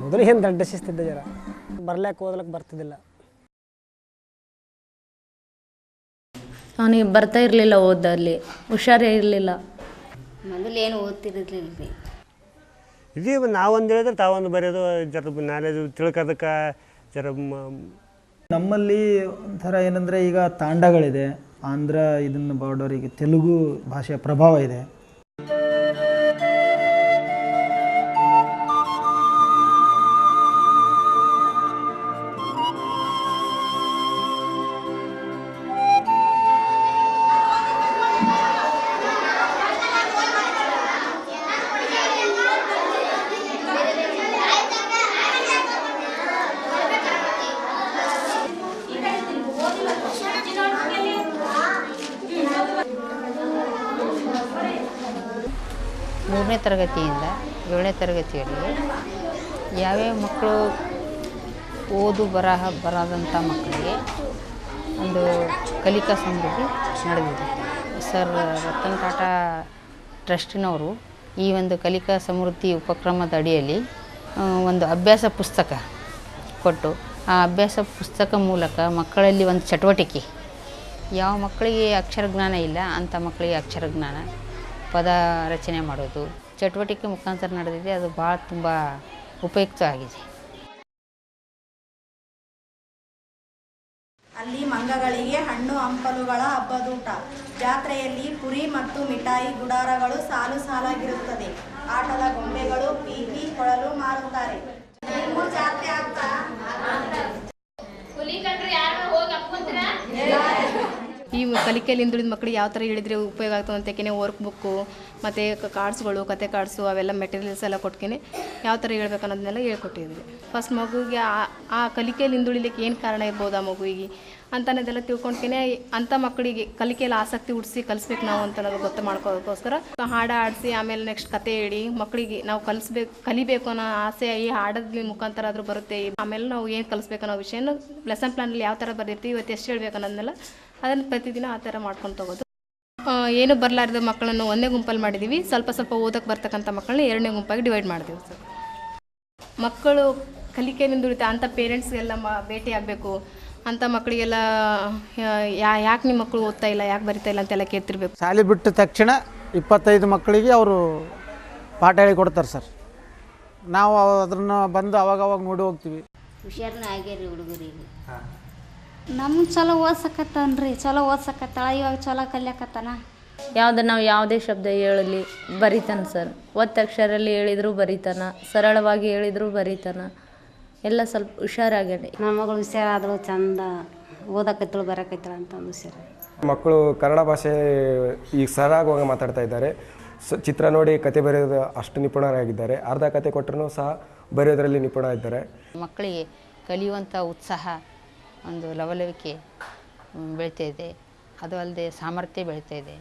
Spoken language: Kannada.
ಮೊದಲು ಏನು ದೊಡ್ಡ ಶಿಸ್ತಿದ್ದ ಜರ ಬರ್ಲಿಕ್ಕೆ ಓದ್ಲಿಕ್ಕೆ ಬರ್ತಿದ್ದಿಲ್ಲ. ಅವನಿಗೆ ಬರ್ತಾ ಇರಲಿಲ್ಲ, ಓದಲ್ಲಿ ಹುಷಾರೇ ಇರಲಿಲ್ಲ. ಮೊದಲೇನು ಓದ್ತಿರಲಿಲ್ಲ ರೀ. ಇದೀ ನಾವೊಂದು ಹೇಳಿದ್ರೆ ತಾವೊಂದು ಬರೆಯೋದು, ಜರ ನಾಲೆಜ್ ತಿಳ್ಕೋದಕ್ಕೆ ಜರ ನಮ್ಮಲ್ಲಿ ಒಂಥರ ಏನಂದರೆ ಈಗ ತಾಂಡಗಳಿದೆ, ಆಂಧ್ರ ಇದನ್ನು ಬಾರ್ಡರಿಗೆ ತೆಲುಗು ಭಾಷೆಯ ಪ್ರಭಾವ ಇದೆ. ಮೂರನೇ ತರಗತಿಯಿಂದ 7ನೇ ತರಗತಿಯಲ್ಲಿ ಯಾವ್ಯಾವ ಮಕ್ಕಳು ಓದು ಬರಹ ಬರದಂಥ ಮಕ್ಕಳಿಗೆ ಒಂದು ಕಲಿಕಾ ಸಮೃದ್ಧಿ ನಡೆದಿದೆ. ಸರ್ ರತನ್ ಟಾಟಾ ಟ್ರಸ್ಟಿನವರು ಈ ಒಂದು ಕಲಿಕಾ ಸಮೃದ್ಧಿ ಉಪಕ್ರಮದ ಅಡಿಯಲ್ಲಿ ಒಂದು ಅಭ್ಯಾಸ ಪುಸ್ತಕ ಕೊಟ್ಟು, ಆ ಅಭ್ಯಾಸ ಪುಸ್ತಕ ಮೂಲಕ ಮಕ್ಕಳಲ್ಲಿ ಒಂದು ಚಟುವಟಿಕೆ, ಯಾವ ಮಕ್ಕಳಿಗೆ ಅಕ್ಷರ ಜ್ಞಾನ ಇಲ್ಲ ಅಂಥ ಮಕ್ಕಳಿಗೆ ಅಕ್ಷರ ಜ್ಞಾನ, ಪದ ರಚನೆ ಮಾಡೋದು ಚಟುವಟಿಕೆ ಮುಖಾಂತರ ನಡೆದಿದೆ. ಅದು ಭಾಳ ತುಂಬ ಉಪಯುಕ್ತ ಆಗಿದೆ. ಅಲ್ಲಿ ಮಂಗಗಳಿಗೆ ಹಣ್ಣು ಹಂಪಲುಗಳ ಹಬ್ಬದೂಟ, ಜಾತ್ರೆಯಲ್ಲಿ ಪುರಿ ಮತ್ತು ಮಿಠಾಯಿ ಗುಡಾರಗಳು ಸಾಲು ಸಾಲಾಗಿರುತ್ತದೆ. ಆಟದ ಗೊಂಬೆಗಳು, ಪೀಪಿ, ಕೊಳಲು ಮಾರುತ್ತಾರೆ. ಜಾತ್ರೆ ಆಗ್ತಾ ಈ ಕಲಿಕೆಯಲ್ಲಿ ಹಿಂದುಳಿದ ಮಕ್ಕಳಿಗೆ ಯಾವ ಥರ ಹೇಳಿದರೆ ಉಪಯೋಗ ಆಗ್ತದೆ ಅಂತೇನೆ ವರ್ಕ್ ಬುಕ್ಕು ಮತ್ತು ಕಾರ್ಡ್ಸ್ಗಳು, ಕತೆ ಕಾರ್ಡ್ಸು ಅವೆಲ್ಲ ಮೆಟೀರಿಯಲ್ಸ್ ಎಲ್ಲ ಕೊಟ್ಕೇನೆ ಯಾವ ಥರ ಹೇಳ್ಬೇಕು ಅನ್ನೋದನ್ನೆಲ್ಲ ಹೇಳ್ಕೊಟ್ಟಿದ್ವಿ. ಫಸ್ಟ್ ಮಗುವಿಗೆ ಆ ಕಲಿಕೆಯಲ್ಲಿ ಹಿಂದುಳಿಲಿಕ್ಕೆ ಏನು ಕಾರಣ ಇರ್ಬೋದು ಆ ಮಗುವಿಗೆ ಅಂತನದೆಲ್ಲ ತಿಳ್ಕೊಂಡ್ಕೇನೆ ಅಂಥ ಮಕ್ಕಳಿಗೆ ಕಲಿಕೆಯಲ್ಲಿ ಆಸಕ್ತಿ ಹುಟ್ಟಿಸಿ ಕಲಿಸ್ಬೇಕು ನಾವು ಅಂತ ಅನ್ನೋದು ಗೊತ್ತು ಮಾಡ್ಕೋದಕ್ಕೋಸ್ಕರ ಹಾಡು ಆಡಿಸಿ ಆಮೇಲೆ ನೆಕ್ಸ್ಟ್ ಕತೆ ಹೇಳಿ ಮಕ್ಕಳಿಗೆ ನಾವು ಕಲಿಬೇಕು ಅನ್ನೋ ಆಸೆ ಈ ಹಾಡೋದ್ರ ಮುಖಾಂತರ ಆದರೂ ಬರುತ್ತೆ. ಆಮೇಲೆ ನಾವು ಏನು ಕಲಿಸ್ಬೇಕು ಅನ್ನೋ ವಿಷಯನ ಲೆಸನ್ ಪ್ಲಾನಲ್ಲಿ ಯಾವ ಥರ ಬರೆದಿರ್ತೀವಿ, ಇವತ್ತು ಎಷ್ಟು ಹೇಳ್ಬೇಕು ಅನ್ನೋದನ್ನೆಲ್ಲ ಅದನ್ನು ಪ್ರತಿದಿನ ಆ ಥರ ಮಾಡ್ಕೊಂಡು ತಗೋದು. ಏನು ಬರಲಾರ್ದ ಮಕ್ಕಳನ್ನು ಒಂದೇ ಗುಂಪಲ್ಲಿ ಮಾಡಿದ್ದೀವಿ. ಸ್ವಲ್ಪ ಸ್ವಲ್ಪ ಓದಕ್ಕೆ ಬರ್ತಕ್ಕಂಥ ಮಕ್ಕಳನ್ನ 2ನೇ ಗುಂಪಾಗಿ ಡಿವೈಡ್ ಮಾಡ್ತೀವಿ ಸರ್. ಮಕ್ಕಳು ಕಲಿಕೆಯಿಂದ ಉಳಿತ ಅಂಥ ಪೇರೆಂಟ್ಸ್ಗೆಲ್ಲ ಭೇಟಿ ಆಗಬೇಕು. ಅಂಥ ಮಕ್ಕಳಿಗೆಲ್ಲ ಯಾಕೆ ನಿಮ್ಮ ಮಕ್ಕಳು ಓದ್ತಾ ಇಲ್ಲ, ಯಾಕೆ ಬರಿತಾ ಇಲ್ಲ ಅಂತೆಲ್ಲ ಕೇಳ್ತಿರ್ಬೇಕು. ಶಾಲೆ ಬಿಟ್ಟ ತಕ್ಷಣ 25 ಮಕ್ಕಳಿಗೆ ಅವರು ಪಾಠ ಹೇಳಿಕೊಡ್ತಾರೆ ಸರ್. ನಾವು ಅದನ್ನು ಬಂದು ಅವಾಗವಾಗ ನೋಡಿ ಹೋಗ್ತೀವಿ. ಹುಷಾರನ್ನ ಆಗ್ಯಾರಿ ಹುಡುಗರಿಗೆ. ನಮ್ಗೆ ಚಲೋ ಓದ್ಸಕತ್ತಾನ್ರಿ, ಚಲೋ ಓದ್ಸಕತ್ತಾಳ, ಇವಾಗ ಚಲೋ ಕಲಿಯಕತ್ತಾನ. ನಾವು ಯಾವುದೇ ಶಬ್ದ ಹೇಳಲಿ ಬರಿತಾನೆ ಸರ್. ಒತ್ತಕ್ಷರಲ್ಲಿ ಹೇಳಿದ್ರು ಬರಿತಾನ, ಸರಳವಾಗಿ ಹೇಳಿದ್ರು ಬರಿತಾನ, ಎಲ್ಲ ಸ್ವಲ್ಪ ಹುಷಾರಾಗ್ಯಾನೆ. ನಮ್ಮ ಮಗಳು ಹುಷಾರಾದಳು, ಚಂದ ಓದಕತ್ತಳು ಬರಕತ್ತಳು ಅಂತ ಒಂದು ಹುಷಾರು. ಮಕ್ಕಳು ಕನ್ನಡ ಭಾಷೆ ಈಗ ಸರಾಗವಾಗಿ ಮಾತಾಡ್ತಾ ಇದ್ದಾರೆ. ಚಿತ್ರ ನೋಡಿ ಕತೆ ಬರೆಯೋದು ಅಷ್ಟು ನಿಪುಣರಾಗಿದ್ದಾರೆ. ಅರ್ಧ ಕತೆ ಕೊಟ್ಟರೂ ಸಹ ಬರೆಯೋದರಲ್ಲಿ ನಿಪುಣ ಇದ್ದಾರೆ. ಮಕ್ಕಳಿಗೆ ಕಲಿಯುವಂಥ ಉತ್ಸಾಹ, ಒಂದು ಲವಲವಿಕೆ ಬೆಳೀತಾ ಇದೆ. ಅದು ಅಲ್ಲದೆ ಸಾಮರ್ಥ್ಯ ಬೆಳೀತಾ ಇದೆ.